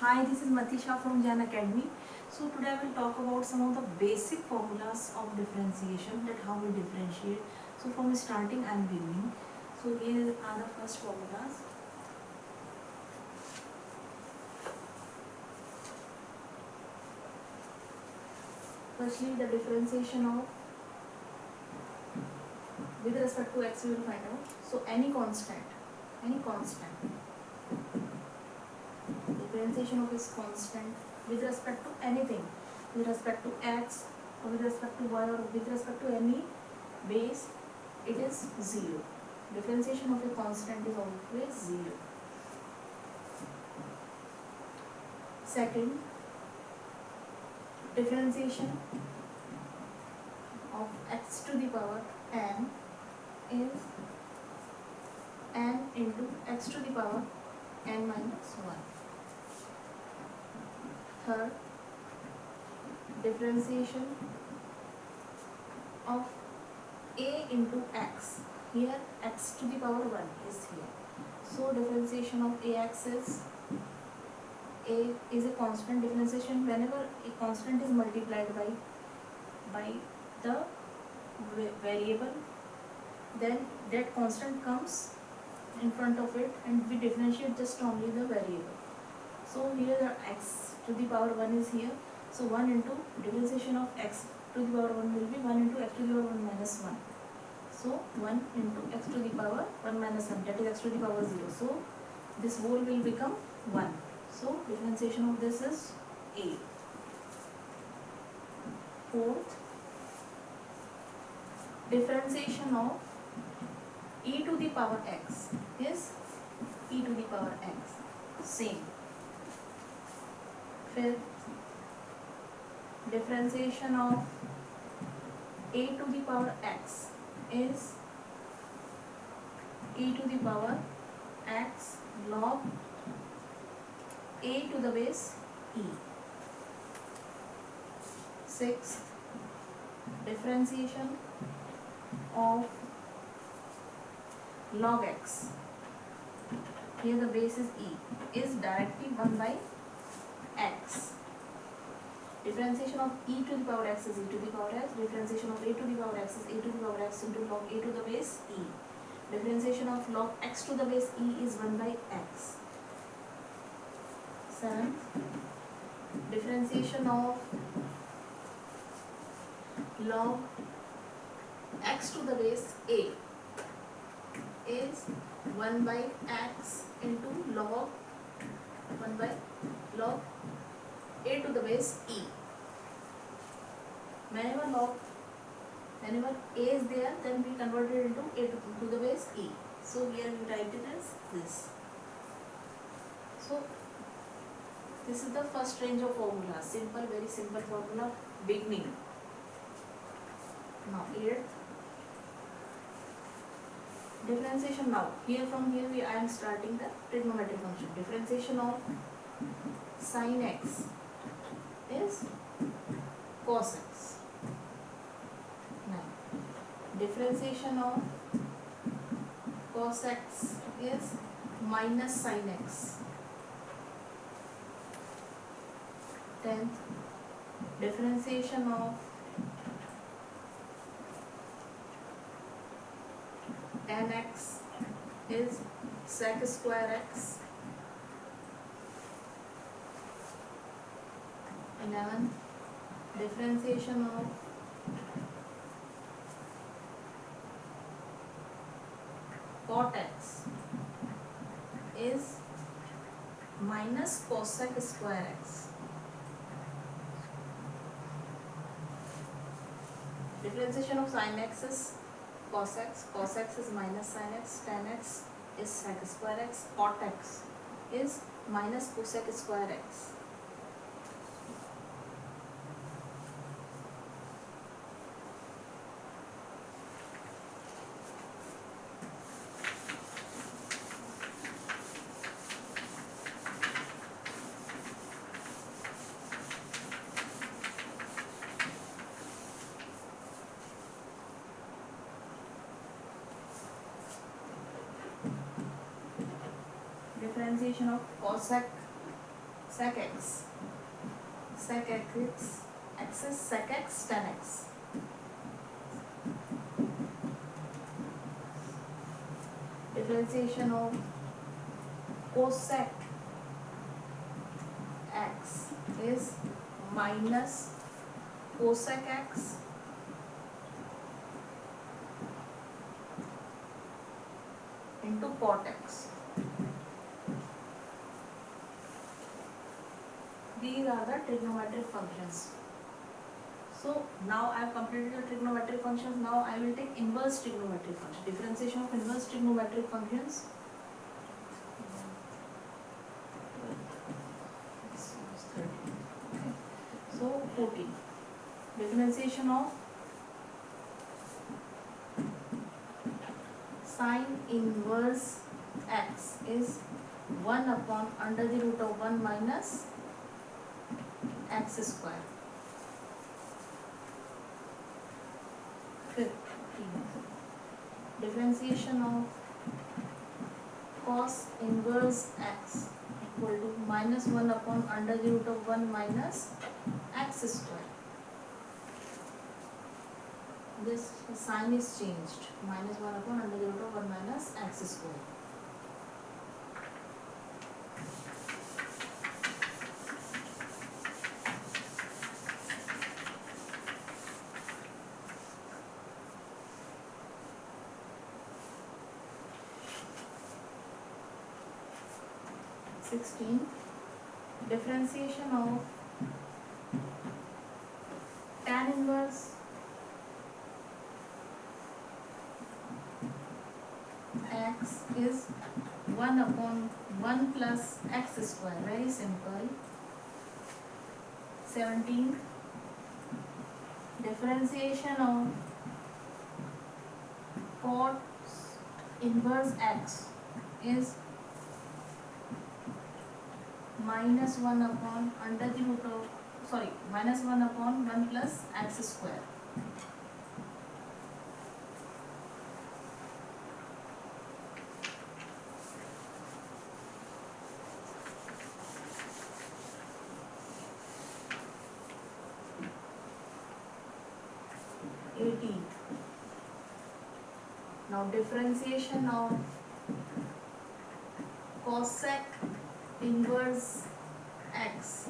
Hi, this is Matisha from Jan Academy. So today I will talk about some of the basic formulas of differentiation, that how we differentiate. So from starting I am beginning. So here are the first formulas. Firstly, the differentiation of with respect to x we will find out. So any constant, differentiation of is constant with respect to anything, with respect to x or with respect to y or with respect to any base, it is 0. Differentiation of a constant is always 0. Second, differentiation of x to the power n is n into x to the power n minus 1. Third, differentiation of a into x. Here x to the power 1 is here. So differentiation of ax is a is a constant. Differentiation whenever a constant is multiplied by the variable, then that constant comes in front of it and we differentiate just only the variable. So here the x to the power 1 is here. So 1 into differentiation of x to the power 1 will be 1 into x to the power 1 minus 1. So 1 into x to the power 1 minus 1, that is x to the power 0. So this whole will become 1. So differentiation of this is a. Fourth, differentiation of e to the power x is e to the power x. Same. Fifth, differentiation of a to the power x is e to the power x log a to the base e. Sixth, differentiation of log x, here the base is e, is directly 1 by x. Differentiation of e to the power x is e to the power x. Differentiation of a to the power x is a to the power x into log a to the base e. Differentiation of log x to the base e is 1 by x. Seventh, differentiation of log x to the base a is 1 by x into log 1 by log a to the base e. Whenever a is there, then we convert it into a to the base e. So here we write it as this. So this is the first range of formula. Simple, very simple formula, beginning. Now eighth, differentiation. Now here from here I am starting the trigonometric function. Differentiation of sin x is cos x. Now differentiation of cos x is minus sin x. 10th, differentiation of tan x is sec square x. 11th, differentiation of cot x is minus cosec square x. Differentiation of sin x is cos x is minus sin x, tan x is sec square x, cot x is minus cosec square x. Differentiation of cosec sec x, sec x, x is sec x tan x. Differentiation of cosec x is minus cosec x into cot x. These are the trigonometric functions. So now I have completed the trigonometric functions. Now I will take inverse trigonometric functions. Differentiation of inverse trigonometric functions. Okay. So 14. Differentiation of sine inverse x is 1 upon under the root of 1 minus x square. 15. Differentiation of cos inverse x equal to minus 1 upon under the root of 1 minus x square. This sign is changed. Minus 1 upon under the root of 1 minus x square. Differentiation of tan inverse x is 1 upon 1 plus x square. Very simple. 17. Differentiation of cos inverse x is minus 1 upon under the root of minus 1 upon 1 plus x square. Now differentiation of cosec inverse x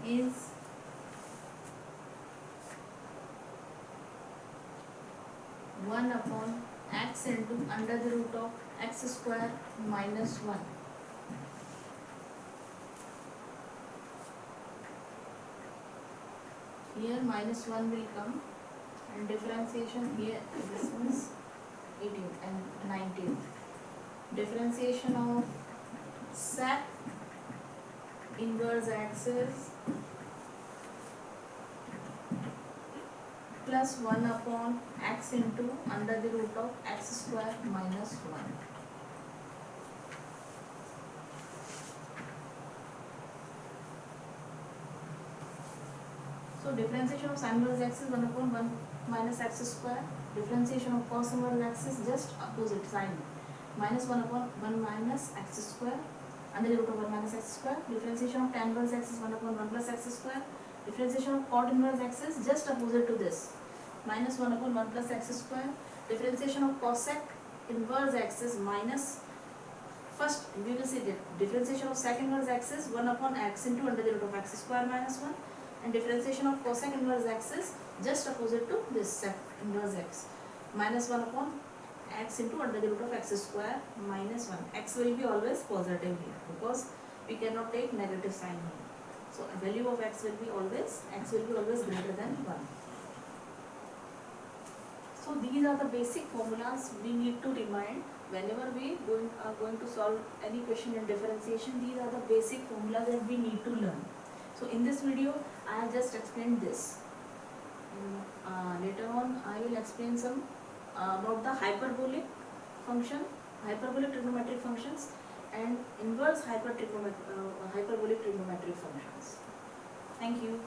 is one upon x into under the root of x square minus 1. Here minus 1 will come, and differentiation here, this is 18th and 19th. Differentiation of sec inverse x is plus 1 upon x into under the root of x square minus 1. So differentiation of sin inverse x is 1 upon 1 minus x square. Differentiation of cos inverse x is just opposite sign. Minus 1 upon 1 minus x square under the root of 1 minus x square. Differentiation of tan inverse x is 1 upon 1 plus x square. Differentiation of cot inverse x is just opposite to this. Minus 1 upon 1 plus x square. Differentiation of cosec inverse x is minus. First we will see the differentiation of sec inverse x is 1 upon x into under the root of x square minus 1. And differentiation of cosec inverse x is just opposite to this sec inverse x. Minus 1 upon x into under the root of x square minus 1. X will be always positive here because we cannot take negative sign here. So value of x will be always greater than 1. So these are the basic formulas we need to remind whenever we are going to solve any question in differentiation. These are the basic formulas that we need to learn. So in this video I have just explained this. Later on I will explain some about the hyperbolic function, hyperbolic trigonometric functions, and inverse hyperbolic trigonometric functions. Thank you.